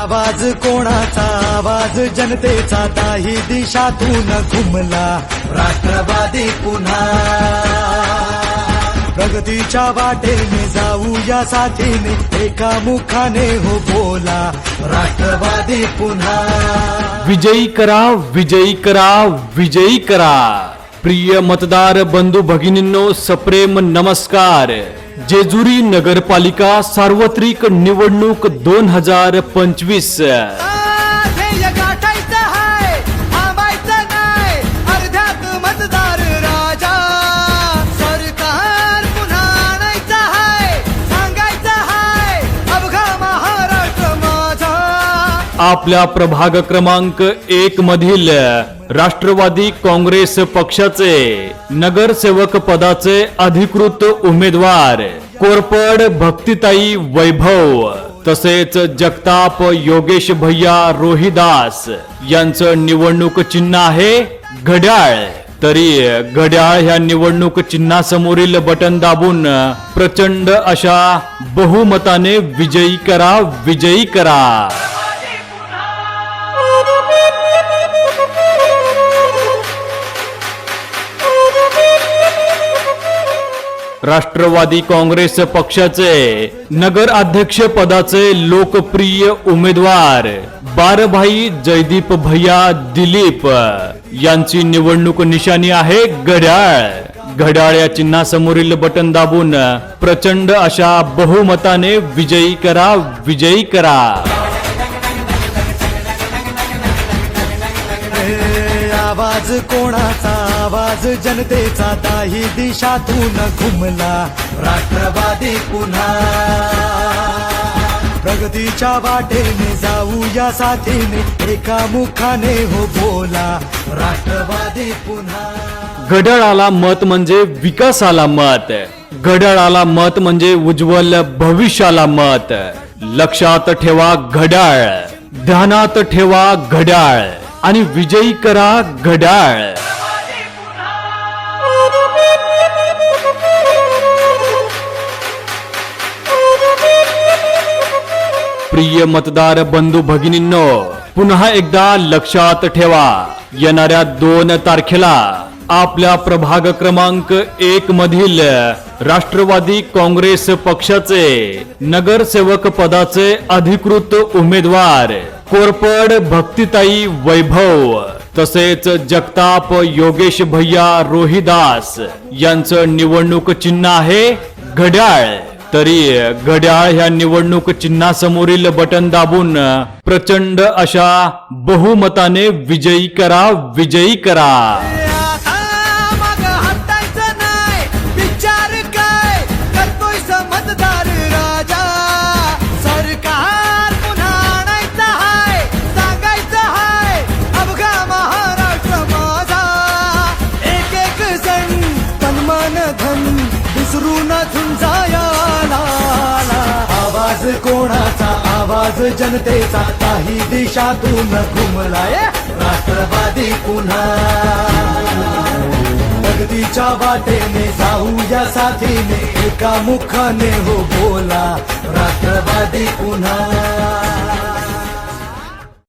आवाज कोणाचा आवाज जनतेचा ताही दिशातून घुमला राष्ट्रवादी पुन्हा प्रगतीच्या वाटेने जाऊया साथीने एका मुखाने हो बोला राष्ट्रवादी पुन्हा विजयी करा विजयी करा विजयी करा। प्रिय मतदार बंधू भगिनींनो सप्रेम नमस्कार। जेजुरी नगरपालिका सार्वत्रिक निवडणूक 2025 आपल्या प्रभाग क्रमांक 1 मधील राष्ट्रवादी काँग्रेस पक्षाचे नगरसेवक पदाचे अधिकृत उमेदवार कोरपड भक्तिताई वैभव तसेच जगताप योगेश भैया रोहिदास यांचं निवडणूक चिन्ह आहे घड्याळ। तरी घड्याळ ह्या निवडणूक चिन्हासमोरील बटन दाबून प्रचंड अशा बहुमताने विजयी करा विजयी करा। राष्ट्रवादी काँग्रेस पक्षाचे नगर अध्यक्ष पदाचे लोकप्रिय उमेदवार बारभाई जयदीप भैया दिलीप यांची निवडणूक निशाणी आहे घड्याळ। घड्याळ या चिन्हासमोरील बटन दाबून प्रचंड अशा बहुमताने विजयी करा विजयी करा। आवाज कोणाचा आवाज जनतेचा ताही दिशातून घुमला राष्ट्रवादी पुन्हा प्रगतीच्या वाटेने जाऊया साथीने एका मुखाने हो बोला राष्ट्रवादी पुन्हा। घड्याळाला मत म्हणजे विकासाला मत, घड्याळाला मत म्हणजे उज्ज्वल भविष्याला मत। लक्षात ठेवा घड्याळ, ध्यानात ठेवा घड्याळ आणि विजयी करा घड्याळ। प्रिय मतदार बंधू भगिनींनो पुन्हा एकदा लक्षात ठेवा येणाऱ्या 2 तारखेला आपल्या प्रभाग क्रमांक 1 मधील राष्ट्रवादी काँग्रेस पक्षाचे नगरसेवक पदाचे अधिकृत उमेदवार कोरपड भक्तिताई वैभव तसेच जगताप योगेश भैया रोहिदास यांचं निवडणूक चिन्ह आहे घड्याळ। तरी घड्याळ ह्या निवडणूक चिन्हासमोरील बटन दाबून प्रचंड अशा बहुमताने विजयी करा विजयी करा। आवाज कोणाचा आवाज जनतेचा ताही दिशातून घुमलाय राष्ट्रवादी पुन्हा प्रगतीच्या वाटेने जाऊया साथीने एका मुखाने हो बोला राष्ट्रवादी पुन्हा।